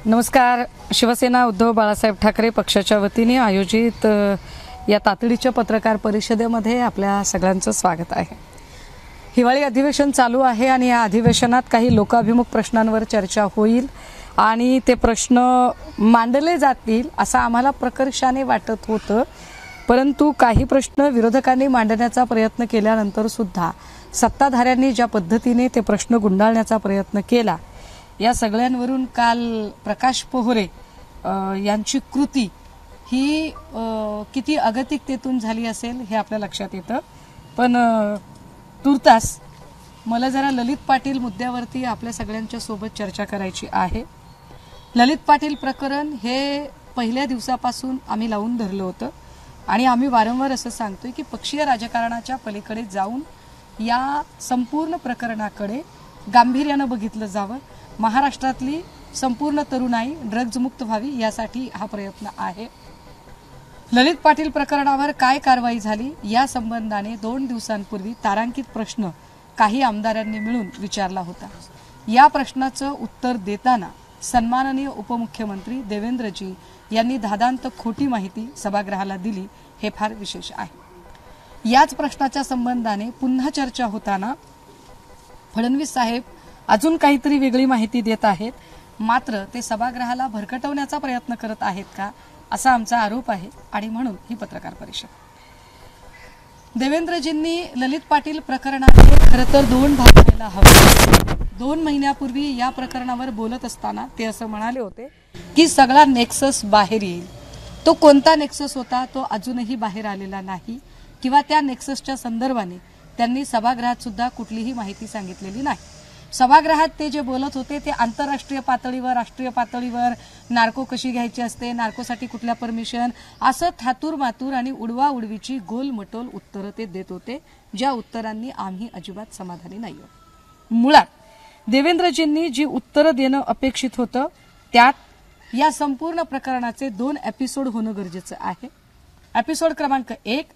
नमस्कार. शिवसेना उद्धव बाळासाहेब ठाकरे पक्षाच्या वतीने आयोजित या तातडीच्या पत्रकार परिषदेमध्ये आपल्या सगळ्यांचं स्वागत आहे. हिवाळी अधिवेशन चालू आहे आणि या अधिवेशनात काही लोकाभिमुख प्रश्नांवर चर्चा होईल आणि ते प्रश्न मांडले जातील असं आम्हाला प्रकर्षाने वाटत होतं. परंतु काही प्रश्न विरोधकांनी मांडण्याचा प्रयत्न केल्यानंतर सुद्धा सत्ताधाऱ्यांनी ज्या पद्धतीने ते प्रश्न गुंडाळण्याचा प्रयत्न केला, या सगळ्यांवरून काल प्रकाश पोहरे यांची कृती ही किती अगतिकतेतून झाली असेल हे आपल्या लक्षात येतं. पण तुर्तास मला जरा ललित पाटील मुद्द्यावरती आपल्या सगळ्यांच्या सोबत चर्चा करायची आहे. ललित पाटील प्रकरण हे पहिल्या दिवसापासून आम्ही लावून धरलं होतं आणि आम्ही वारंवार असं सांगतोय की पक्षीय राजकारणाच्या पलीकडे जाऊन या संपूर्ण प्रकरणाकडे गांभीर्यानं बघितलं जावं. महाराष्ट्रातली संपूर्ण तरुणाई ड्रग्ज मुक्त व्हावी यासाठी हा प्रयत्न आहे. ललित पाटील प्रकरणावर काय कारवाई झाली या संबंधाने 2 दिवसांपूर्वी तारांकित प्रश्न काही आमदारांनी मिळून विचारला होता. या प्रश्नाचं उत्तर देताना सन्माननीय उपमुख्यमंत्री देवेंद्रजी यांनी धादांत खोटी माहिती सभागृहाला दिली, हे फार विशेष आहे. याच प्रश्नाच्या संबंधाने पुन्हा चर्चा होताना फडणवीस साहेब अजून काहीतरी वेगळी माहिती देत आहेत, मात्र ते सभागृहाला भरकटवण्याचा प्रयत्न करत आहेत का असा आमचा आरोप आहे आणि म्हणून ही पत्रकार परिषद. देवेंद्रजींनी ललित पाटील प्रकरणाचे खरं तर 2 भाग व्हायला हवे. 2 महिन्यापूर्वी या प्रकरणावर बोलत असताना ते असं म्हणाले होते की सगळा नेक्सस बाहेर येईल. तो कोणता नेक्सस होता तो अजूनही बाहेर आलेला नाही किंवा त्या नेक्ससच्या संदर्भाने त्यांनी सभागृहात सुद्धा कुठलीही माहिती सांगितलेली नाही. सभागृहात ते जे बोलत होते ते आंतरराष्ट्रीय पातळीवर, राष्ट्रीय पातळीवर नार्को कशी घ्यायची असते, नार्कोसाठी कुठल्या परमिशन, असं थातूर मातूर आणि उडवा उडवीची गोलमटोल उत्तरं ते देत होते, ज्या उत्तरांनी आम्ही अजिबात समाधानी नाही. मुळात देवेंद्रजींनी जी उत्तरं देणं अपेक्षित होतं त्यात या संपूर्ण प्रकरणाचे 2 एपिसोड होणं गरजेचं आहे. एपिसोड क्रमांक 1,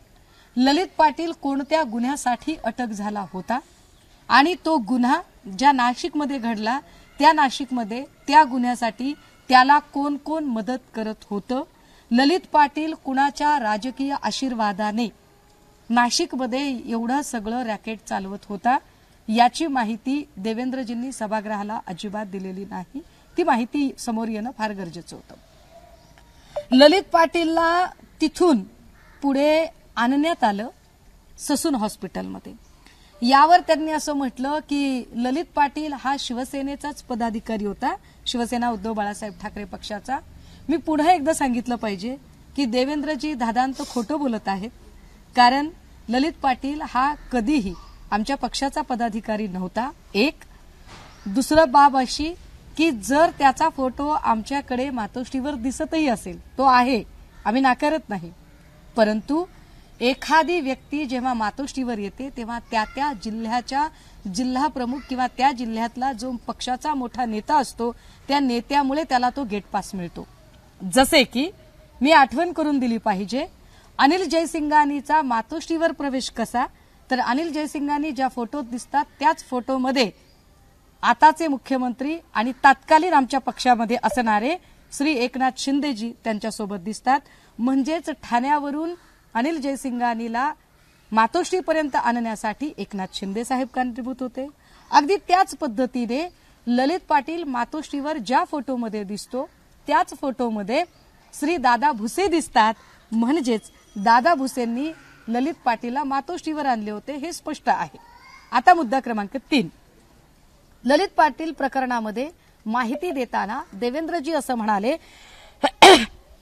ललित पाटील कोणत्या गुन्ह्यासाठी अटक झाला होता आणि तो गुन्हा ज्या नाशिकमध्ये घडला त्या नाशिकमध्ये त्या गुन्ह्यासाठी त्याला कोण कोण मदत करत होतं, ललित पाटील कुणाच्या राजकीय आशीर्वादाने नाशिकमध्ये एवढं सगळं रॅकेट चालवत होता याची माहिती देवेंद्रजींनी सभागृहाला अजिबात दिलेली नाही. ती माहिती समोर येणं फार गरजेचं होतं. ललित पाटीलला तिथून पुढे आणण्यात आलं ससून हॉस्पिटलमध्ये. यावर त्यांनी असं म्हटलं की ललित पाटील हा शिवसेनेचाच पदाधिकारी होता, शिवसेना उद्धव बाळासाहेब ठाकरे पक्षाचा. मी पुन्हा एकदा सांगितलं पाहिजे की देवेंद्रजी धादांत खोटं बोलत आहेत, कारण ललित पाटील हा कधीही आमच्या पक्षाचा पदाधिकारी नव्हता. एक. दुसरं बाब अशी की जर त्याचा फोटो आमच्याकडे मातोश्रीवर दिसतही असेल, तो आहे, आम्ही नाकारत नाही, परंतु एखादी व्यक्ती जेव्हा मातोश्रीवर येते तेव्हा त्या जिल्ह्याच्या जिल्हा प्रमुख किंवा त्या जिल्ह्यातला जो पक्षाचा मोठा नेता असतो त्या नेत्यामुळे त्याला तो गेट पास मिळतो. जसे की मी आठवण करून दिली पाहिजे, अनिल जयसिंगानीचा मातोश्रीवर प्रवेश कसा, तर अनिल जयसिंगानी ज्या फोटोत दिसतात त्याच फोटोमध्ये आताचे मुख्यमंत्री आणि तत्कालीन आमच्या पक्षामध्ये असणारे श्री एकनाथ शिंदेजी त्यांच्यासोबत दिसतात. म्हणजेच ठाण्यावरून अनिल जयसिंगानीला मातोश्रीपर्यंत आणण्यासाठी एकनाथ शिंदे साहेब कारणीभूत होते. अगदी त्याच पद्धतीने ललित पाटील मातोश्रीवर ज्या फोटोमध्ये दिसतो त्याच फोटोमध्ये श्री दादा भुसे दिसतात. म्हणजेच दादा भुसेंनी ललित पाटीलला मातोश्रीवर आणले होते, हे स्पष्ट आहे. आता मुद्दा क्रमांक 3, ललित पाटील प्रकरणामध्ये माहिती देताना देवेंद्रजी असं म्हणाले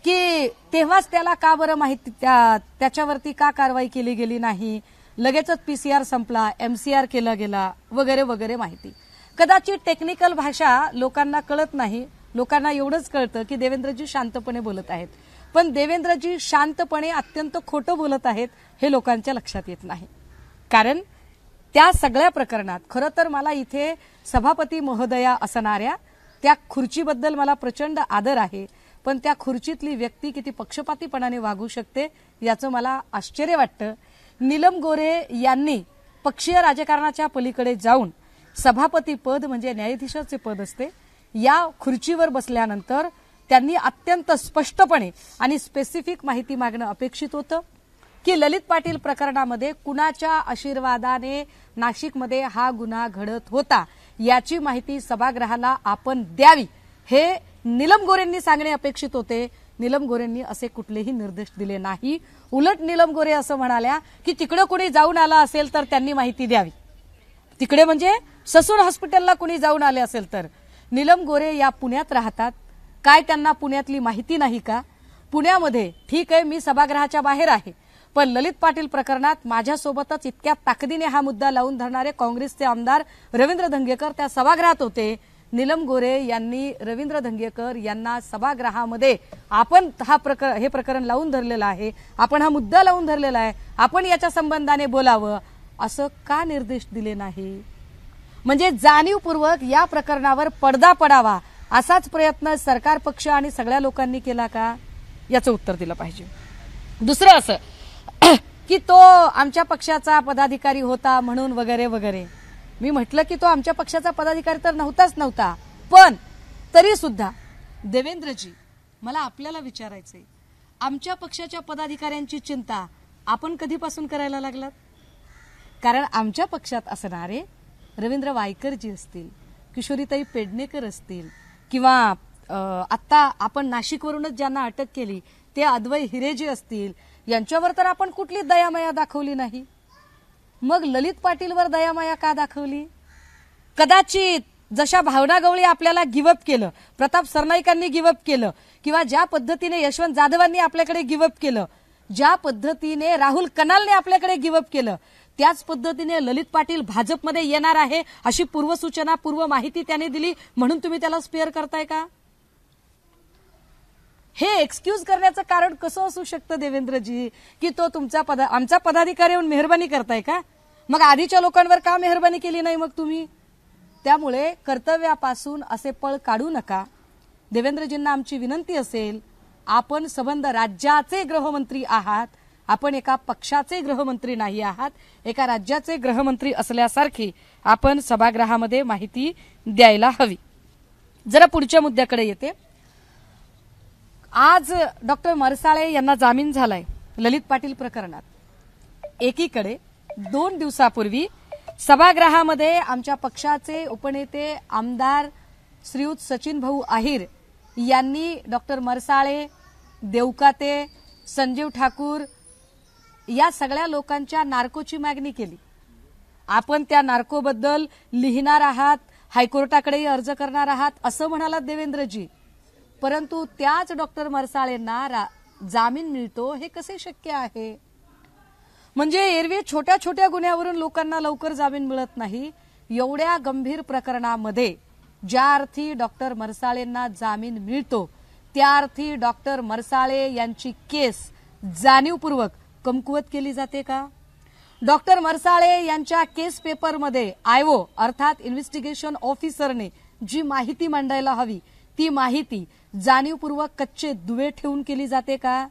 की तेव्हाच त्याला का बरं माहिती, त्याच्यावरती का कारवाई केली गेली नाही, लगेचच पीसीआर संपला, एमसीआर केला गेला वगैरे वगैरे माहिती. कदाचित टेक्निकल भाषा लोकांना कळत नाही, लोकांना एवढंच कळतं की देवेंद्रजी शांतपणे बोलत आहेत, पण देवेंद्रजी शांतपणे अत्यंत खोटं बोलत आहेत हे लोकांच्या लक्षात येत नाही. कारण त्या सगळ्या प्रकरणात खरं तर मला इथे सभापती महोदया असणाऱ्या त्या खुर्चीबद्दल मला प्रचंड आदर आहे, पण त्या खुर्चीतली व्यक्ती किती पक्षपातीपणाने वागू शकते याचं मला आश्चर्य वाटतं. नीलम गोरे यांनी पक्षीय राजकारणाच्या पलीकडे जाऊन सभापती पद म्हणजे न्यायाधीशाचे पद असते या खुर्चीवर बसल्यानंतर त्यांनी अत्यंत स्पष्टपणे आणि स्पेसिफिक माहिती मागणं अपेक्षित होतं की ललित पाटील प्रकरणामध्ये कुणाच्या आशीर्वादाने नाशिकमध्ये हा गुन्हा घडत होता याची माहिती सभागृहाला आपण द्यावी, हे नीलम गोरेंनी सांगणे अपेक्षित होते. नीलम गोरेंनी असे कुठलेही निर्देश दिले नाही. उलट नीलम गोरे असं म्हणाल्या की तिकडे कुणी जाऊन आला असेल तर त्यांनी माहिती द्यावी. तिकडे म्हणजे ससून हॉस्पिटलला कुणी जाऊन आले असेल तर. नीलम गोरे या पुण्यात राहतात, काय त्यांना पुण्यातली माहिती नाही का? पुण्यामध्ये ठीक आहे, मी सभागृहाच्या बाहेर आहे, पण ललित पाटील प्रकरणात माझ्यासोबतच इतक्या ताकदीने हा मुद्दा लावून धरणारे काँग्रेसचे आमदार रवींद्र धंगेकर त्या सभागृहात होते. नीलम गोरे यांनी रवींद्र धंगेकर यांना सभागृहामध्ये आपण हे प्रकरण लावून धरलेलं आहे, आपण हा मुद्दा लावून धरलेला आहे, आपण याच्या संबंधाने बोलावं असं का निर्देश दिले नाही? म्हणजे जाणीवपूर्वक या प्रकरणावर पडदा पडावा असाच प्रयत्न सरकार पक्ष आणि सगळ्या लोकांनी केला का? याचं उत्तर दिलं पाहिजे. दुसरं असं की तो आमच्या पक्षाचा पदाधिकारी होता म्हणून वगैरे वगैरे. मी म्हटलं की तो आमच्या पक्षाचा पदाधिकारी तर नव्हता, पण तरी सुद्धा देवेंद्रजी मला आपल्याला विचारायचंय, आमच्या पक्षाच्या पदाधिकाऱ्यांची चिंता आपण कधीपासून करायला लागलात? कारण आमच्या पक्षात असणारे रवींद्र वायकरजी असतील, किशोरीताई पेडणेकर असतील, किंवा आता आपण नाशिकवरूनच ज्यांना अटक केली ते अद्वै हिरेजी असतील, यांच्यावर तर आपण कुठली दयामाया दाखवली नाही. मग ललित पाटीलवर दयामाया का दाखवली? कदाचित जशा भावना गवळी आपल्याला गिवअप केलं, प्रताप सरनाईकांनी गिवअप केलं, किंवा ज्या पद्धतीने यशवंत जाधवांनी आपल्याकडे गिवअप केलं, ज्या पद्धतीने राहुल कनालने आपल्याकडे गिवअप केलं, त्याच पद्धतीने ललित पाटील भाजपमध्ये येणार आहे अशी पूर्वसूचना, पूर्व माहिती त्याने दिली म्हणून तुम्ही त्याला स्पेअर करताय का? हे एक्सक्यूज करण्याचं कारण कसं असू शकतं देवेंद्रजी की तो आमचा पदाधिकारी येऊन मेहरबानी करताय का? मग आधीच्या लोकांवर का मेहरबानी केली नाही मग तुम्ही? त्यामुळे कर्तव्यापासून असे पळ काढू नका. देवेंद्रजींना आमची विनंती असेल, आपण संबंध राज्याचे गृहमंत्री आहात, आपण एका पक्षाचे गृहमंत्री नाही आहात, एका राज्याचे गृहमंत्री असल्यासारखी आपण सभागृहामध्ये माहिती द्यायला हवी. जरा पुढच्या मुद्द्याकडे येते. आज डॉक्टर मरसाळे यांना जामीन झालाय ललित पाटील प्रकरणात. एकीकडे 2 दिवसापूर्वी सभागृहामध्ये आमच्या पक्षाचे उपनेते आमदार श्रीयुत सचिन भाऊ आहिर यांनी डॉक्टर मरसाळे, देवकाते, संजीव ठाकूर या सगळ्या लोकांच्या नार्कोची मागणी केली. आपण त्या नार्कोबद्दल लिहिणार आहात, हायकोर्टाकडेही अर्ज करणार आहात असं म्हणालात देवेंद्रजी. परंतु त्याच डॉक्टर मरसाळेंना जामीन मिळतो हे कसे शक्य आहे? म्हणजे एरवी छोट्या छोट्या गुन्ह्यावरून लोकांना लवकर जामीन मिळत नाही, एवढ्या गंभीर प्रकरणामध्ये ज्या अर्थी डॉक्टर मरसाळेंना जामीन मिळतो त्या अर्थी डॉक्टर मरसाळे यांची केस जाणीवपूर्वक कमकुवत केली जाते का? डॉक्टर मरसाळे यांच्या केस पेपरमध्ये आयओ अर्थात इन्व्हेस्टिगेशन ऑफिसरने जी माहिती मांडायला हवी ती माहिती जाणीवपूर्वक कच्चे दुवे ठेवून केली जाते का?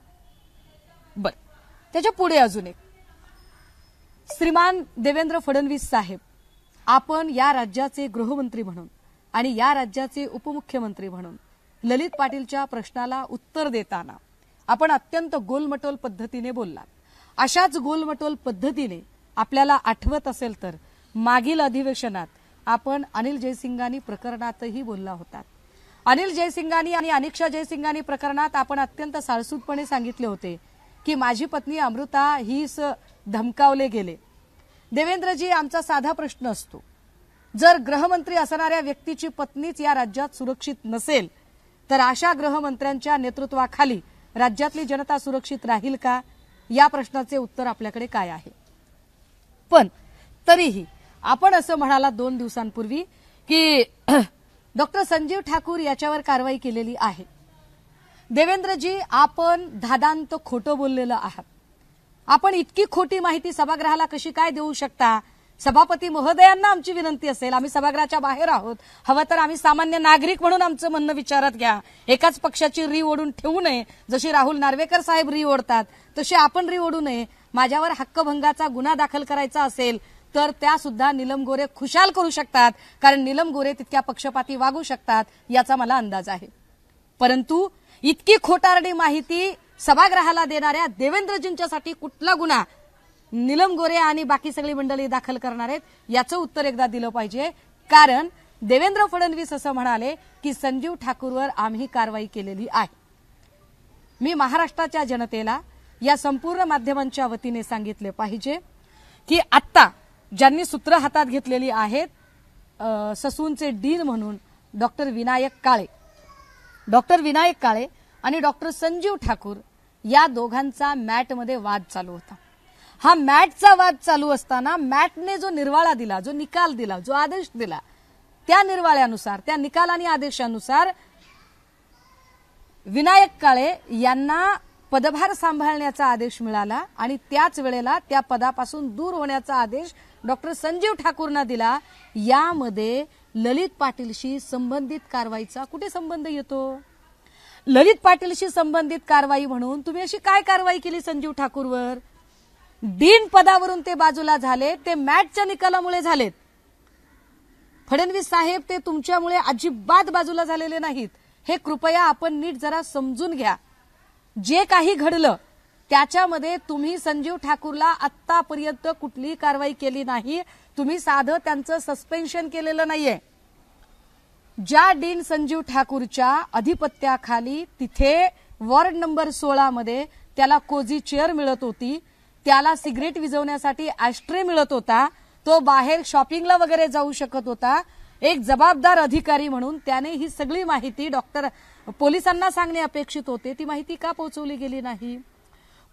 बर, त्याच्या पुढे अजून एक, श्रीमान देवेंद्र फडणवीस साहेब, आपण या राज्याचे गृहमंत्री म्हणून आणि या राज्याचे उपमुख्यमंत्री म्हणून ललित पाटीलच्या प्रश्नाला उत्तर देताना आपण अत्यंत गोलमटोल पद्धतीने बोललात. अशाच गोलमटोल पद्धतीने आपल्याला आठवत असेल तर मागील अधिवेशनात आपण अनिल जयसिंगानी प्रकरणातही बोलला होतात. अनिल जयसिंगानी आणि अनिक्षा जयसिंगानी प्रकरणात आपण अत्यंत साळसूदपणे सांगितले होते की माझी पत्नी अमृता हीच धमकावले गेले. देवेंद्रजी, आमचा साधा प्रश्न असतो, जर गृहमंत्री असणाऱ्या व्यक्तीची पत्नीच या राज्यात सुरक्षित नसेल तर अशा गृहमंत्र्यांच्या नेतृत्वाखाली राज्यातली जनता सुरक्षित राहील का? या प्रश्नाचे उत्तर आपल्याकडे काय आहे? पण तरीही आपण असं म्हणालात 2 दिवसांपूर्वी की डॉक्टर संजीव ठाकूर याच्यावर कारवाई केलेली आहे. देवेंद्रजी, आपण धादांत खोटं बोललेलं आहात. आपण इतकी खोटी माहिती सभागृहाला कशी काय देऊ शकता? सभापती महोदयांना आमची विनंती असेल, आम्ही सभागृहाच्या बाहेर आहोत, हवं तर आम्ही सामान्य नागरिक म्हणून आमचं म्हणणं विचारात घ्या. एकाच पक्षाची री ओढून ठेवू नये. जशी राहुल नार्वेकर साहेब री ओढतात तशी आपण री ओढू नये. माझ्यावर हक्कभंगाचा गुन्हा दाखल करायचा असेल तर त्या सुद्धा नीलम गोरे खुशाल करू शकतात, कारण नीलम गोरे तितक्या पक्षपाती वागू शकतात याचा मला अंदाज आहे. परंतु इतकी खोटारडी माहिती सभागृहाला देणाऱ्या देवेंद्रजींच्यासाठी कुठला गुन्हा नीलम गोरे आणि बाकी सगळी मंडळी दाखल करणार आहेत याचं उत्तर एकदा दिलं पाहिजे. कारण देवेंद्र फडणवीस असं म्हणाले की संजीव ठाकूरवर आम्ही कारवाई केलेली आहे. मी महाराष्ट्राच्या जनतेला या संपूर्ण माध्यमांच्या वतीने सांगितले पाहिजे की आत्ता ज्यांनी सूत्र हातात घेतलेली आहेत ससूनचे डीन म्हणून डॉक्टर विनायक काळे आणि डॉक्टर संजीव ठाकूर या दोघांचा मॅटमध्ये वाद चालू होता. हा मॅटचा वाद चालू असताना मॅटने जो निर्वाळा दिला, जो निकाल दिला, जो आदेश दिला, त्या निर्वाळ्यानुसार, त्या निकाल आणि आदेशानुसार विनायक काळे यांना पदभार सांभाळण्याचा आदेश मिळाला आणि त्याच वेळेला त्या पदापासून दूर होण्याचा आदेश डॉक्टर संजीव ठाकूरना दिला. यामध्ये ललित पाटीलशी संबंधित कारवाईचा कुठे संबंध येतो? ललित पाटीलशी संबंधित कारवाई म्हणून तुम्ही अशी काय कारवाई केली संजीव ठाकूरवर? डीन पदावरून ते बाजूला झाले, ते मॅटच्या निकालामुळे झालेत. फडणवीस साहेब ते तुमच्यामुळे अजिबात बाजूला झालेले नाहीत. हे कृपया आपण नीट जरा समजून घ्या. जे काही घडलं त्याच्यामध्ये तुम्ही संजीव ठाकूरला आत्तापर्यंत कुठलीही कारवाई केली नाही. तुम्ही साधं त्यांचं सस्पेन्शन केलेलं नाहीये. ज्या डीन संजीव ठाकूरच्या अधिपत्याखाली तिथे वॉर्ड नंबर 16 मध्ये त्याला कोजी चेअर मिळत होती, त्याला सिगरेट विझवण्यासाठी ॲस्ट्रे मिळत होता, तो बाहेर शॉपिंगला वगैरे जाऊ शकत होता. एक जबाबदार अधिकारी म्हणून त्याने ही सगळी माहिती पोलिसांना सांगणे अपेक्षित होते. ती माहिती का पोहोचवली गेली नाही?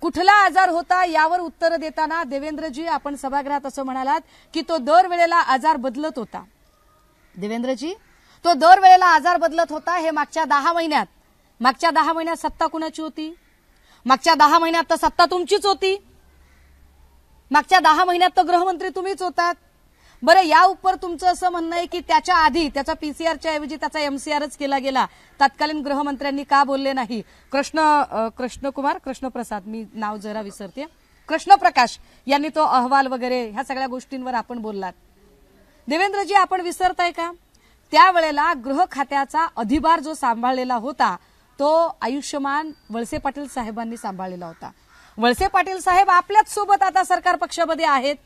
कुठला आजार होता यावर उत्तर देताना देवेंद्रजी आपण सभागृहात असं म्हणालात की तो दरवेळेला आजार बदलत होता. देवेंद्रजी, तो दरवेळेला आजार बदलत होता हे मागच्या 10 महिन्यात सत्ता कुणाची होती? मागच्या 10 महिन्यात तर सत्ता तुमचीच होती. मागच्या 10 महिन्यात तर गृहमंत्री तुम्हीच होतात. बरं, या उपर तुमचं असं म्हणणं आहे की त्याच्या आधी त्याचा पीसीआरच्या ऐवजी त्याचा एमसीआरच केला गेला. तत्कालीन गृहमंत्र्यांनी का बोलले नाही? कृष्णप्रसाद, मी नाव जरा विसरते, कृष्णप्रकाश यांनी तो अहवाल वगैरे ह्या सगळ्या गोष्टींवर आपण बोललात. देवेंद्रजी, आपण विसरताय का? त्यावेळेला गृह खात्याचा अधिभार जो सांभाळलेला होता तो आयुष्यमान वळसे पाटील साहेबांनी सांभाळलेला होता. वळसे पाटील साहेब आपल्याच सोबत आता सरकार पक्षामध्ये आहेत.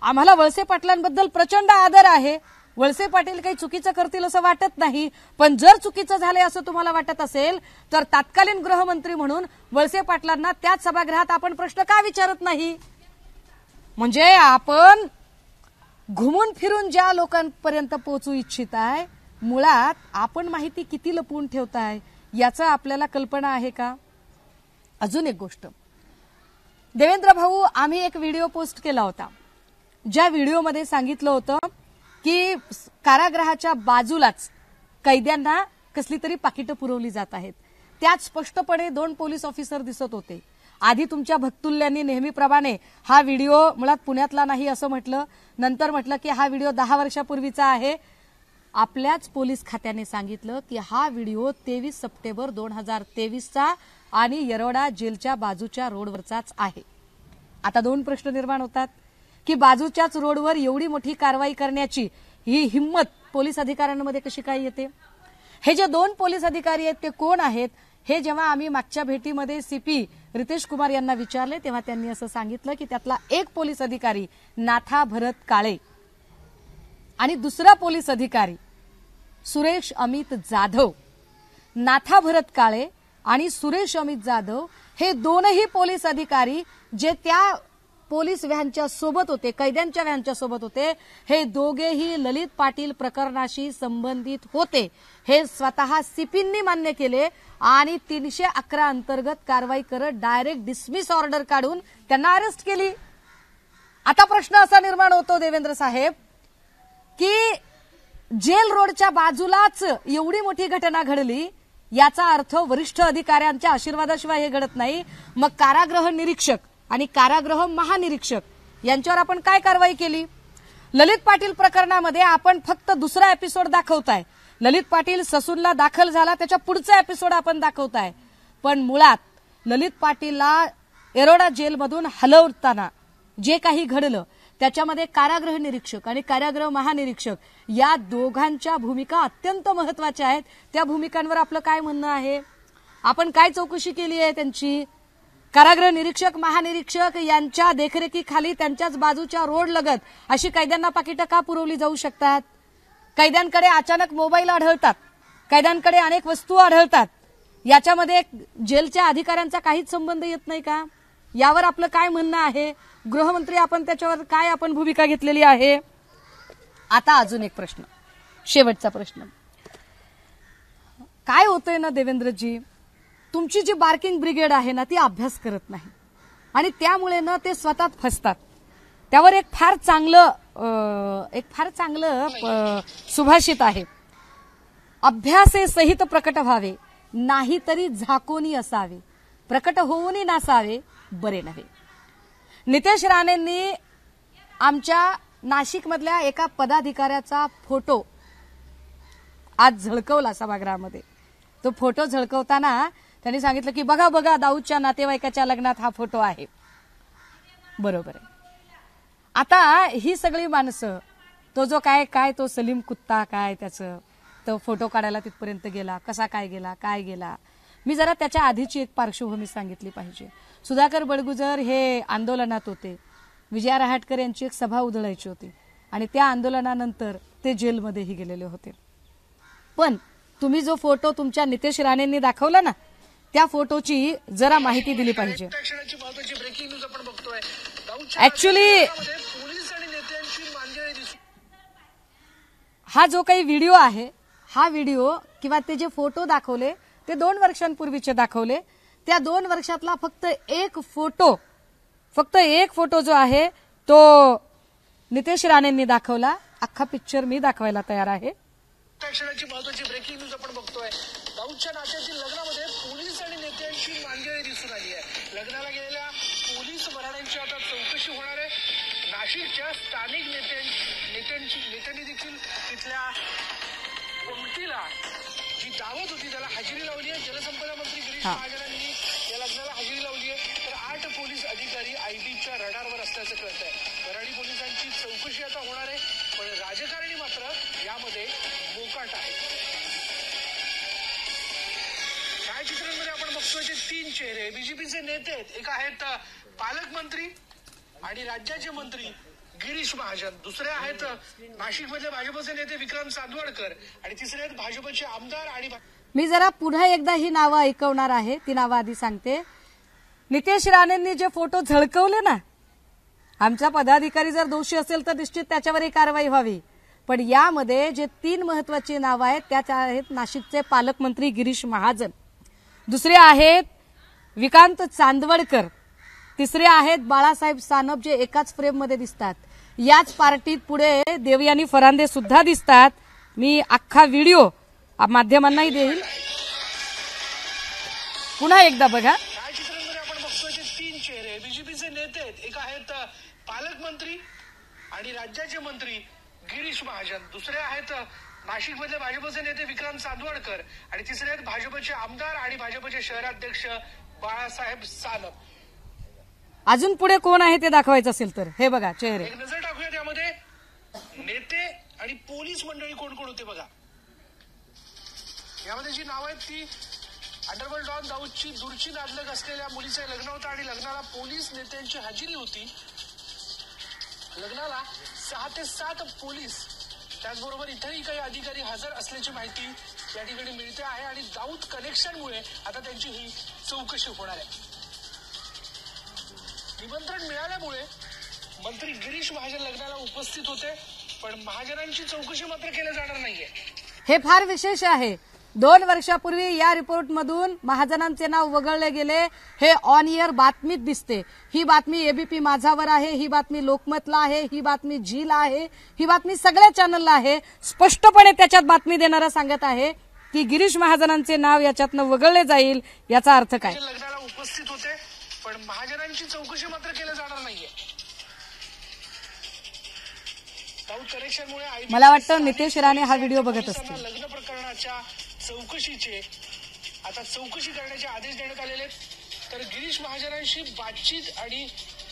आम्हाला वळसे पाटलांबद्दल प्रचंड आदर आहे. वळसे पाटील काही चुकीचं करतील असं वाटत नाही. पण जर चुकीचं झालंय असं तुम्हाला वाटत असेल तर तत्कालीन गृहमंत्री म्हणून वळसे पाटलांना त्याच सभागृहात आपण प्रश्न का विचारत नाही? म्हणजे आपण घुमून फिरून ज्या लोकांपर्यंत पोहोचू इच्छित आहे, मुळात आपण माहिती किती लपवून ठेवताय याचं आपल्याला कल्पना आहे का? अजून एक गोष्ट, देवेंद्र भाऊ, आम्ही एक व्हिडिओ पोस्ट केला होता ज्या व्हिडिओमध्ये सांगितलं होतं की कारागृहाच्या बाजूलाच कैद्यांना कसली तरी पाकिटं पुरवली जात आहेत. त्यात स्पष्टपणे 2 पोलीस ऑफिसर दिसत होते. आधी तुमच्या भक्तुल्यांनी नेहमीप्रमाणे हा व्हिडिओ मुळात पुण्यातला नाही असं म्हटलं, नंतर म्हटलं की हा व्हिडिओ 10 वर्षापूर्वीचा आहे. आपल्याच पोलीस खात्याने सांगितलं की हा व्हिडिओ 23 सप्टेंबर 2023चा आणि येरवडा जेलच्या बाजूच्या रोडवरचाच आहे. आता 2 प्रश्न निर्माण होतात की बाजूच्याच रोडवर एवढी मोठी कारवाई करण्याची ही हिम्मत पोलीस अधिकाऱ्यांमध्ये कशी काय येते? हे जे 2 पोलीस अधिकारी आहेत ते कोण आहेत? हे जेव्हा आम्ही मागच्या भेटीमध्ये सीपी रितेश कुमार यांना विचारले तेव्हा त्यांनी असं सांगितलं की त्यातला एक पोलीस अधिकारी नाथा भरत काळे आणि दुसरा पोलीस अधिकारी सुरेश अमित जाधव. नाथा भरत काळे आणि सुरेश अमित जाधव हे दोनही पोलीस अधिकारी जे त्या पोलीस व्हॅनच्या सोबत होते, कैद्यांच्या व्हॅनच्या सोबत होते, हे दोघेही ललित पाटील प्रकरणाशी संबंधित होते. हे स्वतः सीपींनी मान्य केले आणि 311 अंतर्गत कारवाई करत डायरेक्ट डिसमिस ऑर्डर काढून त्यांना अरेस्ट केली. आता प्रश्न असा निर्माण होतो देवेंद्र साहेब की जेल रोडच्या बाजूलाच एवढी मोठी घटना घडली, याचा अर्थ वरिष्ठ अधिकाऱ्यांच्या आशीर्वादाशिवाय हे घडत नाही. मग कारागृह निरीक्षक आणि कारागृह महानिरीक्षक यांच्यावर आपण काय कारवाई केली? ललित पाटील प्रकरणामध्ये आपण फक्त दुसरा एपिसोड दाखवताय. ललित पाटील ससूनला दाखल झाला त्याच्या पुढचा एपिसोड आपण दाखवताय. पण मुळात ललित पाटीलला येरवडा जेलमधून हलवताना जे काही घडलं त्याच्यामध्ये कारागृह निरीक्षक आणि कारागृह महानिरीक्षक या दोघांच्या भूमिका अत्यंत महत्वाच्या आहेत. त्या भूमिकांवर आपलं काय म्हणणं आहे, आपण काय चौकशी केली आहे त्यांची? कारागृह निरीक्षक महानिरीक्षक यांच्या देखरेखीखाली त्यांच्याच बाजूच्या रोड लगत अशी कैद्यांना पाकिटं का पुरवली जाऊ शकतात? कैद्यांकडे अचानक मोबाईल आढळतात, कैद्यांकडे अनेक वस्तू आढळतात, याच्यामध्ये जेलच्या अधिकाऱ्यांचा काहीच संबंध येत नाही का? यावर आपलं काय म्हणणं आहे? गृहमंत्री आपण त्याच्यावर काय आपण भूमिका घेतलेली आहे? आता अजून एक प्रश्न, शेवटचा प्रश्न. काय होतंय ना देवेंद्रजी, तुमची जी बार्किंग ब्रिगेड आहे ना ती अभ्यास करत नाही आणि त्यामुळे ना ते स्वतः फसतात. त्यावर एक फार चांगलं सुभाषित आहे, अभ्यासे सहित प्रकट व्हावे, नाहीतरी झाकोनी असावे, प्रकट होऊनही नसावे बरे नव्हे. नितेश राणेंनी आमच्या नाशिकमधल्या एका पदाधिकाऱ्याचा फोटो आज झळकवला सभागृहामध्ये. तो फोटो झळकवताना त्यांनी सांगितलं की बघा बघा दाऊदच्या नातेवाईकाच्या लग्नात हा फोटो आहे. बरोबर आहे. आता ही सगळी माणसं, तो जो काय तो सलीम कुत्ता काय त्याचं, तो फोटो काढायला तिथपर्यंत गेला, कसा काय गेला. मी जरा त्याच्या आधीची एक पार्श्वभूमी सांगितली पाहिजे. सुधाकर बडगुजर हे आंदोलनात होते, विजया रहाटकर यांची एक सभा उधळायची होती आणि त्या आंदोलनानंतर ते जेलमध्येही गेलेले होते. पण तुम्ही जो फोटो तुमच्या नितेश राणेंनी दाखवला ना, त्या फोटोची जरा माहिती दिली पाहिजे. ऍक्च्युली हा जो काही व्हिडिओ आहे, हा व्हिडिओ किंवा ते जे फोटो दाखवले ते 2 वर्षांपूर्वीचे दाखवले. त्या 2 वर्षातला फक्त एक फोटो जो आहे तो नितेश राणेंनी दाखवला. अख्खा पिक्चर मी दाखवायला तयार आहे. क्षणाची महत्वाची ब्रेकिंग न्यूज आपण बघतोय. दाऊदच्या नात्यातील लग्नामध्ये पोलीस आणि नेत्यांची मांदियाळी दिसून आली आहे. लग्नाला गेलेल्या पोलीस वराड्यांची आता चौकशी होणार आहे. नाशिकच्या स्थानिक नेत्यांनी देखील तिथल्या पंक्तीला जी दावत होती त्याला हजेरी लावली आहे. जलसंपदा मंत्री गिरीश महाजनांनी या लग्नाला हजेरी लावली आहे. तर 8 पोलीस अधिकारी आयटीच्या रडारवर असल्याचं कळत आहे. वराडी पोलिसांची चौकशी आता होणार आहे, पण राजकारणी मात्र यामध्ये मोकाट आहे. छायाचित्रांमध्ये आपण बघतोय ते 3 चेहरे बीजेपीचे नेते आहेत. एक आहेत पालकमंत्री आणि राज्याचे मंत्री गिरीश महाजन, दुसरे आहेत नाशिकमधले भाजपचे नेते विक्रांत चांदवडकर आणि तिसरे आहेत भाजपचे आमदार. आणि मी जरा पुन्हा एकदा ही नावं ऐकवणार आहे, ती नावं आधी सांगते. नितेश राणेंनी जे फोटो झळकवले ना, आमचा पदाधिकारी जर दोषी असेल तर निश्चित त्याच्यावरही कारवाई व्हावी. पण यामध्ये जे 3 महत्वाची नावं आहेत त्यात आहेत नाशिकचे पालकमंत्री गिरीश महाजन, दुसरे आहेत विक्रांत चांदवडकर, तिसरे आहेत बाळासाहेब सानप जे एकाच फ्रेममध्ये दिसतात. याच पार्टीत पुढे देवयानी फरांदे सुद्धा दिसतात. मी अख्खा व्हिडिओ माध्यमांनाही देईल, पुन्हा एकदा बघा. छायाचित्रांमध्ये आपण बघतोय ते 3 चेहरे बीजेपीचे नेते आहेत. एक आहेत पालकमंत्री आणि राज्याचे मंत्री गिरीश महाजन, दुसरे आहेत नाशिकमधले भाजपचे नेते विक्रांत चांदवडकर आणि तिसरे आहेत भाजपचे आमदार आणि भाजपचे शहराध्यक्ष बाळासाहेब सानप. अजून पुढे कोण आहे ते दाखवायचं असेल तर हे बघा चेहरे. एक नजर टाकूया त्यामध्ये नेते आणि पोलीस मंडळी कोण कोण होते बघा. यामध्ये जी नाव आहेत ती अंडरवर्ल्ड डॉन दाऊदची दूरची नादलग असलेल्या मुलीचं लग्न होतं आणि लग्नाला पोलीस नेत्यांची हजेरी होती. लग्नाला 6 ते 7 पोलीस त्याचबरोबर इतरही काही अधिकारी हजर असल्याची माहिती या ठिकाणी मिळते आहे आणि दाऊद कनेक्शनमुळे आता त्यांची ही चौकशी होणार आहे. निमंत्रण मिळाल्यामुळे मंत्री गिरीश महाजन लग्नाला उपस्थित होते, पण महाजनांची चौकशी मात्र केली जाणार नाहीये. हे फार विशेष आहे. 2 वर्षापूर्वी या रिपोर्टमधून महाजनांचे नाव वगळले गेले. हे ऑन एअर बातमीत दिसते. ही बातमी एबीपी माझावर आहे, ही बातमी लोकमतला आहे, ही बातमी झीला आहे, ही बातमी सगळ्या चॅनलला आहे. स्पष्टपणे त्याच्यात बातमी देणारा सांगत आहे की गिरीश महाजनांचे नाव याच्यातनं वगळले जाईल. याचा अर्थ काय? लग्नाला उपस्थित होते, पण महाजनांची चौकशी मात्र केली जाणार नाहीये. दाऊद कनेक्शनमुळे मला वाटतं नितेश राणे हा व्हिडिओ बघत असतील. लग्न प्रकरणाच्या चौकशीचे आता चौकशी करण्याचे आदेश देण्यात आलेले. तर गिरीश महाजनांशी बातचीत आणि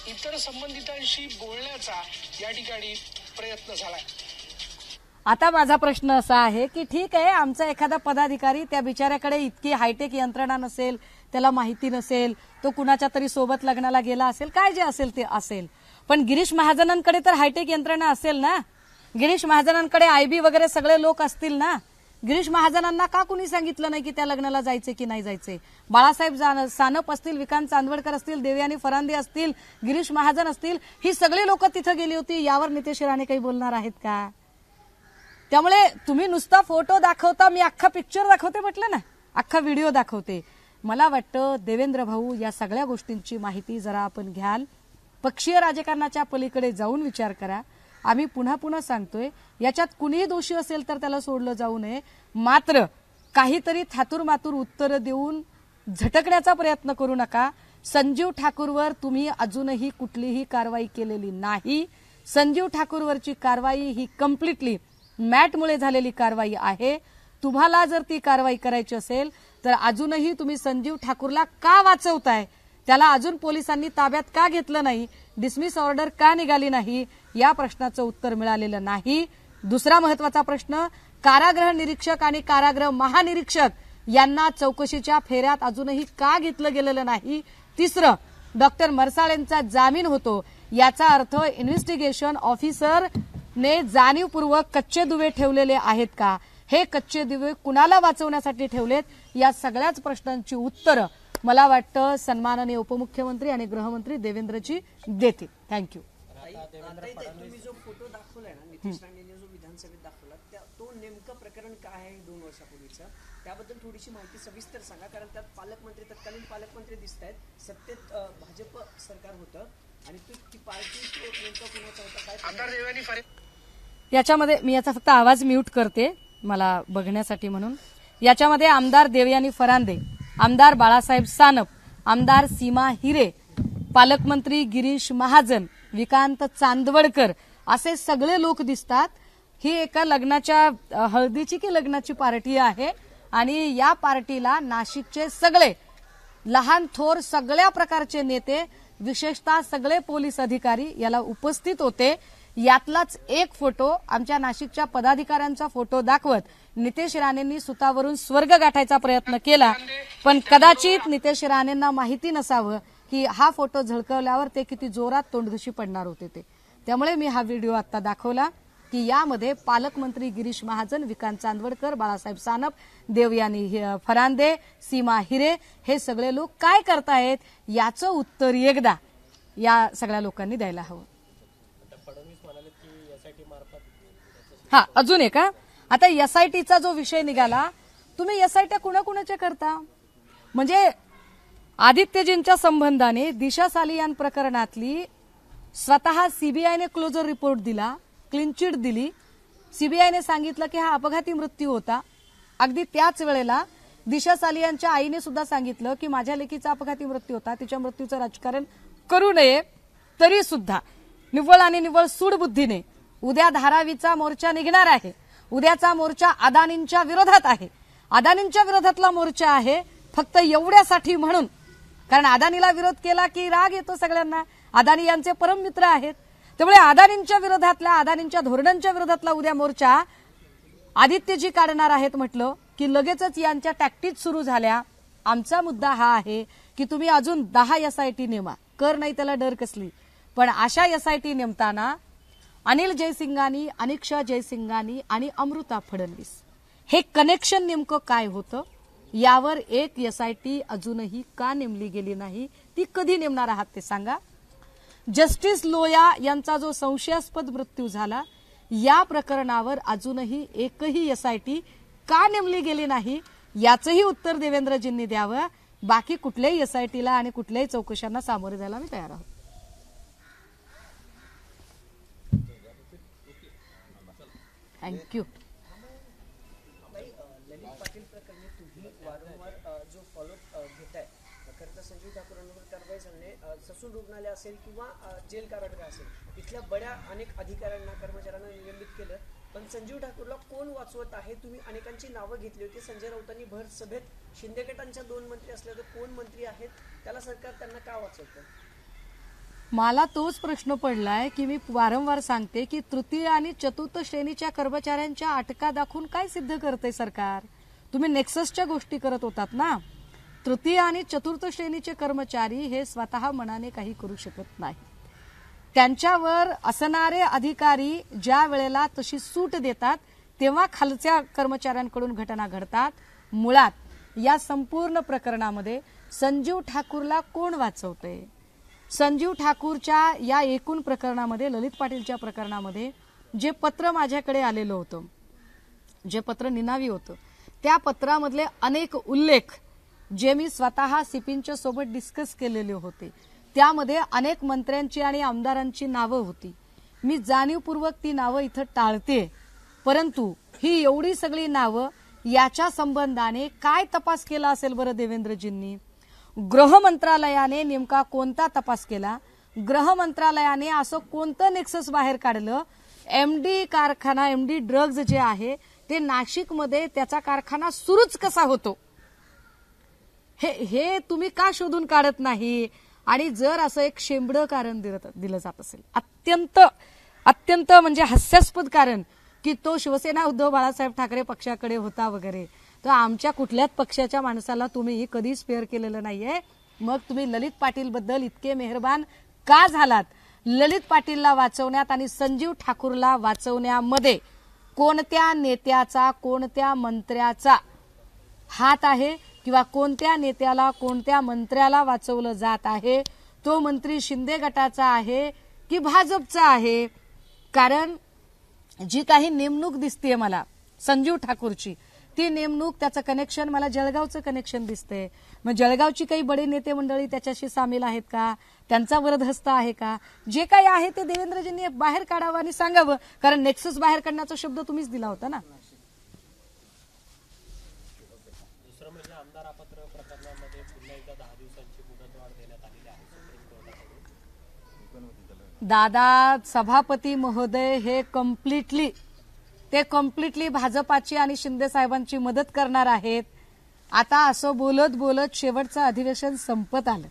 इतर संबंधितांशी बोलण्याचा या ठिकाणी प्रयत्न झालाय. आता माझा प्रश्न असा आहे की ठीक आहे, आमचा एखादा पदाधिकारी त्या बिचाऱ्याकडे इतकी हायटेक यंत्रणा नसेल, त्याला माहिती नसेल, तो कुणाच्या तरी सोबत लग्नाला गेला असेल, काय जे असेल ते असेल, पण गिरीश महाजनांकडे तर हायटेक यंत्रणा असेल ना. गिरीश महाजनांकडे आयबी वगैरे सगळे लोक असतील ना. गिरीश महाजनांना का कुणी सांगितलं नाही की त्या लग्नाला जायचे की नाही जायचे? बाळासाहेब सानप असतील, विकांत चांदवडकर असतील, देवयानी फरांदे असतील, गिरीश महाजन असतील, ही सगळी लोक तिथे गेली होती. यावर नितेश राणे काही बोलणार आहेत का? त्यामुळे तुम्ही नुसता फोटो दाखवता, मी अख्खा पिक्चर दाखवते म्हटलं ना, अख्खा व्हिडिओ दाखवते. मला वाटतं देवेंद्र भाऊ या सगळ्या गोष्टींची माहिती जरा आपण घ्याल. पक्षीय राजकारणाच्या पलीकडे जाऊन विचार करा. आम्ही पुन्हा पुन्हा सांगतोय, याच्यात कुणीही दोषी असेल तर त्याला सोडलं जाऊ नये. मात्र काहीतरी थातूरमातूर उत्तर देऊन झटकण्याचा प्रयत्न करू नका. संजीव ठाकूरवर तुम्ही अजूनही कुठलीही कारवाई केलेली नाही. संजीव ठाकूरवरची कारवाई ही कम्प्लिटली मॅटमुळे झालेली कारवाई आहे. तुम्हाला जर ती कारवाई करायची असेल तर अजूनही तुम्ही संजीव ठाकूरला का वाचवताय? त्याला अजून पोलिसांनी ताब्यात का घेतलं नाही? डिसमिस ऑर्डर का निघाली नाही? या प्रश्नाचं उत्तर मिळालेलं नाही. दुसरा महत्वाचा प्रश्न, कारागृह निरीक्षक आणि कारागृह महानिरीक्षक यांना चौकशीच्या फेऱ्यात अजूनही का घेतलं गेलेलं नाही? तिसरं, डॉक्टर मरसाळेंचा जामीन होतो, याचा अर्थ इन्व्हेस्टिगेशन ऑफिसर ने जाणीवपूर्वक कच्चे दुवे ठेवलेले आहेत का? हे कच्चे दुवे कुणाला वाचवण्यासाठी ठेवलेत? या सगळ्याच प्रश्नांची उत्तरं मला वाटतं सन्माननीय उपमुख्यमंत्री आणि गृहमंत्री देवेंद्रजी देतील. थँक्यू. तुम्ही जो फोटो दाखवलाय ना, नितेश राणेंनी जो विधानसभेत दाखवला, तो नेमकं प्रकरण काय आहे 2 वर्षापूर्वीचं, त्याबद्दल थोडीशी माहिती सविस्तर सांगा. कारण त्यात पालकमंत्री, तत्कालीन पालकमंत्री दिसत आहेत. सत्तेत भाजप सरकार होतं आणि ती पार्टी नेमका कुणाचा होता, काय? आमदार देवयानी फरांदे. याच्यामध्ये मी याचा फक्त आवाज म्यूट करते मला बघण्यासाठी म्हणून. याच्यामध्ये आमदार देवयानी फरांदे, आमदार बाळासाहेब सानप, आमदार सीमा हिरे, पालकमंत्री गिरीश महाजन, विकांत चांदवडकर असे सगळे लोक दिसतात. ही एका लग्नाच्या हळदीची की लग्नाची पार्टी आहे आणि या पार्टीला नाशिकचे सगळे लहान थोर सगळ्या प्रकारचे नेते, विशेषतः सगळे पोलीस अधिकारी याला उपस्थित होते. यातलाच एक फोटो आमच्या नाशिकच्या पदाधिकाऱ्यांचा फोटो दाखवत नितेश राणेंनी सुतावरून स्वर्ग गाठायचा प्रयत्न केला, पण कदाचित नितेश राणेंना माहिती नसावं की हा फोटो झळकवल्यावर ते किती जोरात तोंडघशी पडणार होते ते. त्यामुळे मी हा व्हिडिओ आता दाखवला की यामध्ये पालकमंत्री गिरीश महाजन, विकांत चांदवडकर, बाळासाहेब सानप, देवयानी फरांदे, सीमा हिरे हे सगळे लोक काय करतायत याचं उत्तर एकदा या सगळ्या लोकांनी द्यायला हवं. हा, अजून एक, आता एसआयटीचा जो विषय निघाला, तुम्ही एसआयटी कुणाकुणाच्या करता? म्हणजे आदित्यजींच्या संबंधाने दिशा सालियान प्रकरणातली स्वतः सीबीआयने क्लोजर रिपोर्ट दिला, क्लीन चिट दिली. सीबीआयने सांगितलं की हा अपघाती मृत्यू होता. अगदी त्याच वेळेला दिशा सालियानच्या आईने सुद्धा सांगितलं की माझ्या लेकीचा अपघाती मृत्यू होता, तिच्या मृत्यूचं राजकारण करू नये. तरी सुद्धा निव्वळ आणि निव्वळ सूडबुद्धीने उद्या धारावीचा मोर्चा निघणार आहे. उद्याचा मोर्चा अदानींच्या विरोधात आहे. अदानींच्या विरोधातला मोर्चा आहे फक्त एवढ्यासाठी म्हणून, कारण अदानीला विरोध केला की राग येतो सगळ्यांना. अदानी यांचे परम मित्र आहेत. त्यामुळे अदानींच्या विरोधातल्या, अदानींच्या धोरणांच्या विरोधातला उद्या मोर्चा आदित्यजी काढणार आहेत म्हटलं की लगेचच यांच्या टॅक्टिक्स सुरू झाल्या. आमचा मुद्दा हा आहे की तुम्ही अजून 10 एसआयटी नेमा, कर नाही त्याला डर कसली, पण अशा एसआयटी नेमताना अनिल जयसिंगानी, अनिक्षा जयसिंगानी आणि अमृता फडणवीस हे कनेक्शन नेमकं काय होतं यावर एक एसआयटी अजूनही का नेमली गेली नाही, ती कधी नेमणार आहात ते सांगा. जस्टिस लोया यांचा जो संशयास्पद मृत्यू झाला या प्रकरणावर अजूनही एकही एसआयटी का नेमली गेली नाही याचंही उत्तर देवेंद्रजींनी द्यावं. बाकी कुठल्याही एसआयटीला आणि कुठल्याही चौकशांना सामोरे जायला आम्ही तयार आहोत. थँक्यू. ललित पाटील प्रकरणी तुम्ही वारंवार जो फॉलोअप घेताय, खरं संजीव ठाकूरांवर कारवाई झाली, ससून रुग्णालय असेल किंवा जेल कारागृह असेल, इथल्या बड्या अनेक अधिकाऱ्यांना, कर्मचाऱ्यांना निलंबित केलं, पण संजीव ठाकूरला कोण वाचवत आहे? तुम्ही अनेकांची नावं घेतली होती. संजय राऊतांनी भर सभेत शिंदे गटांच्या 2 मंत्री असल्या तर कोण मंत्री आहेत, त्याला सरकार त्यांना का वाचवतं? मला तोच प्रश्न पडलाय की मी वारंवार सांगते की तृतीय आणि चतुर्थ श्रेणीच्या कर्मचाऱ्यांच्या अटका दाखवून काय सिद्ध करते सरकार? तुम्ही नेक्ससच्या गोष्टी करत होतात ना. तृतीय आणि चतुर्थ श्रेणीचे कर्मचारी हे स्वतः मनाने काही करू शकत नाही. त्यांच्यावर असणारे अधिकारी ज्या वेळेला तशी सूट देतात तेव्हा खालच्या कर्मचाऱ्यांकडून घटना घडतात. मुळात या संपूर्ण प्रकरणामध्ये संजीव ठाकूरला कोण वाचवते? संजीव ठाकूरच्या या एकूण प्रकरणामध्ये, ललित पाटीलच्या प्रकरणामध्ये जे पत्र माझ्याकडे आलेलं होतं, जे पत्र निनावी होतं, त्या पत्रामधले अनेक उल्लेख जे मी स्वतः सिपिनच्या सोबत डिस्कस केलेले होते, त्यामध्ये अनेक मंत्र्यांची आणि आमदारांची नावं होती. मी जाणीवपूर्वक ती नावं इथं टाळते, परंतु ही एवढी सगळी नावं याच्या संबंधाने काय तपास केला असेल बरं देवेंद्रजींनी? गृह मंत्रालयाने नेमका कोणता तपास केला? गृह मंत्रालयाने असं कोणतं नेक्सस बाहेर काढलं? एमडी कारखाना, एमडी ड्रग्ज जे आहे ते नाशिकमध्ये त्याचा कारखाना सुरूच कसा होतो हे तुम्ही का शोधून काढत नाही? आणि जर असं एक शेंबडं कारण दिलं जात असेल, अत्यंत म्हणजे हास्यास्पद कारण की तो शिवसेना उद्धव बाळासाहेब ठाकरे पक्षाकडे होता वगैरे, तर आमच्या कुठल्याच पक्षाच्या माणसाला तुम्ही कधी स्पेअर केलेलं नाहीये. मग तुम्ही ललित पाटील बद्दल इतके मेहरबान का झालात? ललित पाटीलला वाचवण्यात आणि संजीव ठाकूरला वाचवण्यामध्ये कोणत्या नेत्याचा, कोणत्या मंत्र्याचा हात आहे किंवा कोणत्या नेत्याला, कोणत्या मंत्र्याला वाचवलं जात आहे? तो मंत्री शिंदे गटाचा आहे की भाजपचा आहे? कारण जी काही नेमणूक दिसतेय मला संजीव ठाकूरची, ती नेमणूक, त्याचं कनेक्शन मला जळगावचं कनेक्शन दिसतंय. मग जळगावची काही बडे नेते मंडळी त्याच्याशी सामील आहेत का? त्यांचा वरदहस्त आहे का? जे काही आहे ते देवेंद्रजींनी बाहेर काढावं आणि सांगावं, कारण नेक्सस बाहेर काढण्याचा शब्द तुम्हीच दिला होता ना. दुसरं म्हणजे आमदार अपात्र प्रकरणामध्ये पुन्हा एकदा 10 दिवसांची मुदतवाढ देण्यात आलेली आहे सुप्रीम कोर्टाकडून. दादा सभापती महोदय हे कम्प्लिटली भाजपाची आणि शिंदे साहेबांची मदत करणार आहेत. आता असं बोलत बोलत शेवटचं अधिवेशन संपत आलं.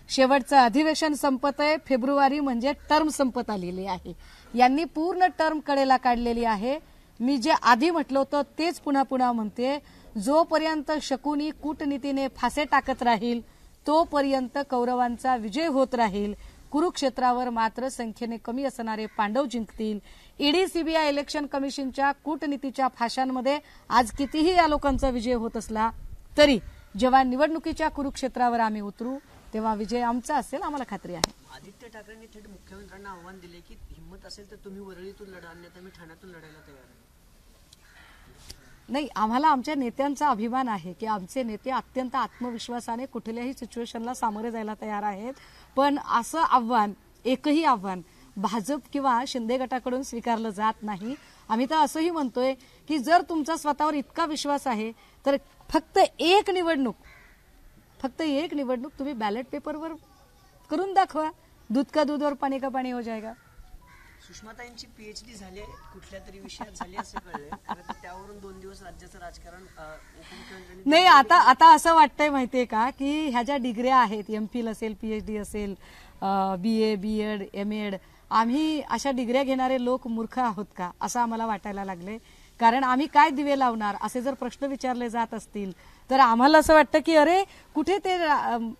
शेवटचं अधिवेशन संपत आहे. फेब्रुवारी म्हणजे टर्म संपत आलेली आहे. यांनी पूर्ण टर्म कडेला काढलेली आहे. मी जे आधी म्हटलं होतं तेच पुन्हा पुन्हा म्हणते, जोपर्यंत शकुनी कूटनीतीने फासे टाकत राहील तोपर्यंत कौरवांचा विजय होत राहील. कुरुक्षेत्रावर मात्र संख्येने कमी असणारे पांडव जिंकतील. ईडी, सीबीआय, इलेक्शन कमिशनच्या कूटनीतीच्या फाशांमध्ये आज कितीही या लोकांचा विजय होत असला तरी जेव्हा निवडणुकीच्या कुरुक्षेत्रावर आम्ही उतरू तेव्हा विजय आमचा असेल, आम्हाला खात्री आहे. आदित्य ठाकरेंनी थेट मुख्यमंत्र्यांना आव्हान दिले की हिंमत असेल तर तुम्ही वरळीतून लढा, अन्यथा मी ठाण्यातून लढायला तयार आहे. नाही, आम्हाला आमच्या नेत्यांचा अभिमान आहे की आमचे नेते अत्यंत आत्मविश्वासाने कुठल्याही सिच्युएशनला सामोरे जायला तयार आहेत. पण असं आव्हान, एकही आव्हान भाजप किंवा शिंदे गटाकडून स्वीकारलं जात नाही. आम्ही तर असंही म्हणतोय की जर तुमचा स्वतःवर इतका विश्वास आहे तर फक्त एक निवडणूक तुम्ही बॅलेट पेपरवर करून दाखवा. दूध का दूध और पाणी का पाणी हो जाएगा. सुषमाताईंची पीएचडी झाली कुठल्या तरी विषयात झाली असं कळलंय. खरं तर त्यावरून 2 दिवस राज्याचं राजकारण उपमुख्यमंत्र्यांनी नाही, आता असं वाटतंय माहितीये का की ह्या ज्या डिग्र्या आहेत, एमफिल असेल, पीएचडी असेल, बीए, बीएड, एमएड, आम्ही अशा डिग्र्या घेणारे लोक मूर्ख आहोत का असं आम्हाला वाटायला लागले. कारण आम्ही काय दिवे लावणार असे जर प्रश्न विचारले जात असतील तर आम्हाला असं वाटतं की अरे कुठे ते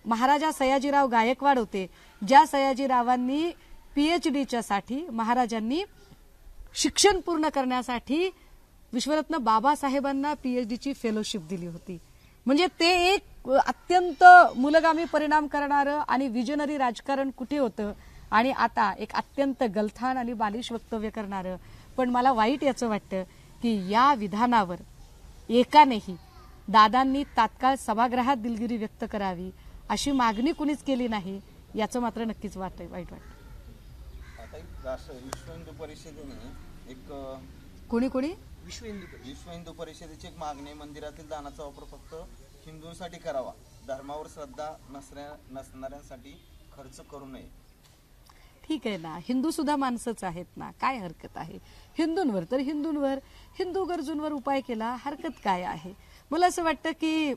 महाराजा सयाजीराव गायकवाड होते, ज्या सयाजीरावांनी पीएचडीच्या साठी, महाराजांनी शिक्षण पूर्ण करण्यासाठी विश्वरत्न बाबासाहेबांना पीएचडीची फेलोशिप दिली होती. म्हणजे ते एक अत्यंत मूलगामी परिणाम करणारं आणि विजनरी राजकारण कुठे होतं आणि आता एक अत्यंत गलथान आणि बालिश वक्तव्य करणारं. पण मला वाईट याचं वाटतं की या विधानावर एकानेही दादांनी तात्काळ सभागृहात दिलगिरी व्यक्त करावी अशी मागणी कुणीच केली नाही. याचं मात्र नक्कीच वाईट वाटतं. विश्व हिंदू परिषदेने एक विश्व हिंदू परिषदेची एक मागणी, मंदिरातील दानाचा वापर फक्त हिंदूंसाठी करावा, धर्मावर श्रद्धा नसणाऱ्यांसाठी खर्च करू नये. ठीक आहे ना, हिंदू सुद्धा माणसंच आहेत ना, काय हरकत आहे? हिंदूंवर हिंदू गरजूंवर उपाय केला, हरकत काय आहे? मला असं वाटतं की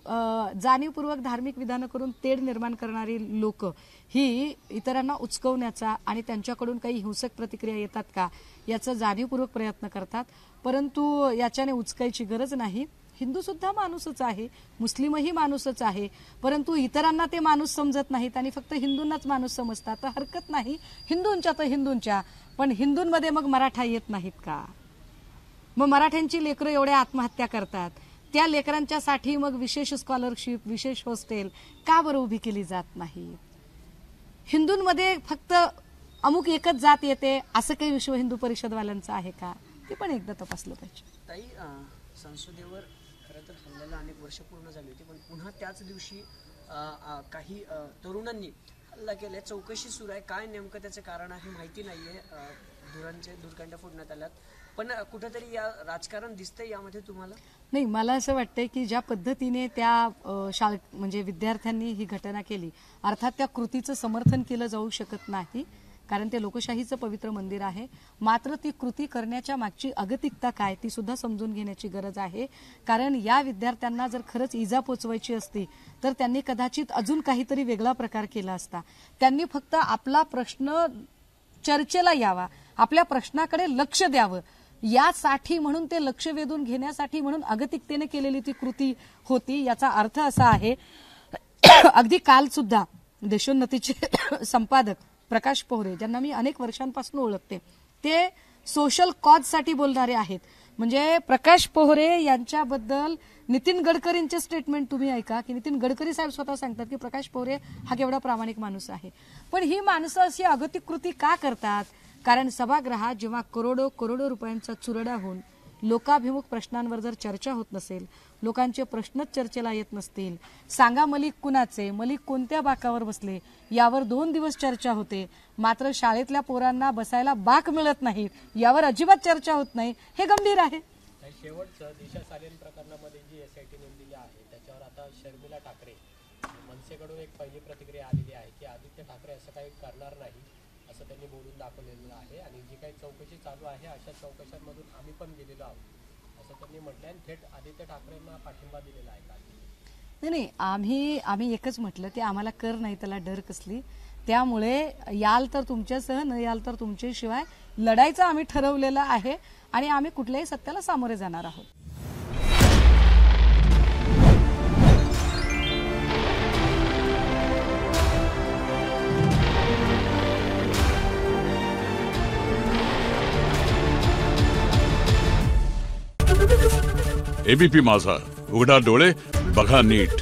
जाणीवपूर्वक धार्मिक विधानं करून तेढ निर्माण करणारी लोक ही इतरांना उचकवण्याचा आणि त्यांच्याकडून काही हिंसक प्रतिक्रिया येतात का याचा जाणीवपूर्वक प्रयत्न करतात, परंतु याच्याने उचकायची गरज नाही. हिंदू सुद्धा माणूसच आहे, मुस्लिमही माणूसच आहे, परंतु इतरांना ते माणूस समजत नाहीत आणि फक्त हिंदूंनाच माणूस समजतात. तर हरकत नाही, हिंदूंच्या तर हिंदूंच्या, पण हिंदूंमध्ये मग मराठा येत नाहीत का? मग मराठ्यांची लेकरं एवढ्या आत्महत्या करतात, त्या लेकरांच्यासाठी मग विशेष स्कॉलरशिप, विशेष हॉस्टेल का बरं उभी केली जात नाही? हिंदूंमध्ये फक्त अमुक एकच जात येते असं काही विश्व हिंदू परिषदवाल्यांचं आहे का? ते पण एकदा तपासलं पाहिजे. ताई, संसदेवर खरं तर हल्ल्याला अनेक वर्ष पूर्ण झाली होती, पण पुन्हा त्याच दिवशी काही तरुणांनी हल्ला केलाय. चौकशी सुरू आहे. काय नेमकं त्याचं कारण आहे माहिती नाहीये. दुर्गंड फोडण्यात आल्यात, पण कुठेतरी या राजकारण दिसतंय यामध्ये तुम्हाला? नाही, मला असं वाटतंय की ज्या पद्धतीने त्या म्हणजे विद्यार्थ्यांनी ही घटना केली, अर्थात त्या कृतीचं समर्थन केलं जाऊ शकत नाही, कारण ते लोकशाहीचं पवित्र मंदिर आहे. मात्र ती कृती करण्याच्या मागची अगतिकता काय ती सुद्धा समजून घेण्याची गरज आहे. कारण या विद्यार्थ्यांना जर खरंच इजा पोचवायची असती तर त्यांनी कदाचित अजून काहीतरी वेगळा प्रकार केला असता. त्यांनी फक्त आपला प्रश्न चर्चेला यावा, आपल्या प्रश्नाकडे लक्ष द्यावं यासाठी म्हणून, ते लक्ष वेधून घेण्यासाठी म्हणून अगतिकतेने केलेली ती कृती होती. याचा अर्थ असा आहे, अगदी काल सुद्धा देशोन्नतीचे संपादक प्रकाश पोहरे, ज्यांना मी अनेक वर्षांपासून ओळखते, ते सोशल कॉजसाठी बोलणारे आहेत. म्हणजे प्रकाश पोहरे यांच्याबद्दल नितीन गडकरींचे स्टेटमेंट तुम्ही ऐका की नितीन गडकरी साहेब स्वतः सांगतात की प्रकाश पोहरे हा केवढा प्रामाणिक माणूस आहे. पण ही माणसं अशी अगतिक कृती का करतात? कारण सभागृहात जेव्हा करोडो रुपयांचा चुरडा होऊन लोकाभिमुख प्रश्नांवर जर चर्चा होत नसेल, लोकांचे प्रश्नच चर्चेला येत नसतील, सांगा मलिक कुणाचे, मलिक कोणत्या बाकावर बसले यावर 2 दिवस चर्चा होते, मात्र शाळेतल्या पोरांना बसायला बाक मिळत नाही यावर अजिबात चर्चा होत नाही, हे गंभीर आहे. शेवटचं दिशा सालेन प्रकरणामध्ये जी SIT नेमलेली आहे त्याच्यावर आता शर्मिला ठाकरे मनसेकडून एक पहिली प्रतिक्रिया आलेली आहे की आदित्य ठाकरे असं काही करणार नाही असं त्यांनी बोलून दाखवलेलं आहे आणि जी काही चौकशी चालू आहे अशा चौकशांमधून आम्ही पण गेलेलो आहोत असं त्यांनी म्हटलं आणि थेट आदित्य ठाकरेंना पाठिंबा दिलेला आहे का? नाही, आम्ही एकच म्हटलं की आम्हाला कर नाही त्याला डर कसली, त्यामुळे याल तर तुमच्यासह, न याल तर तुमच्याशिवाय लढायचं आम्ही ठरवलेलं आहे आणि आम्ही कुठल्याही सत्याला सामोरे जाणार आहोत. ABP माझा, उघडा डोळे बघा नीट.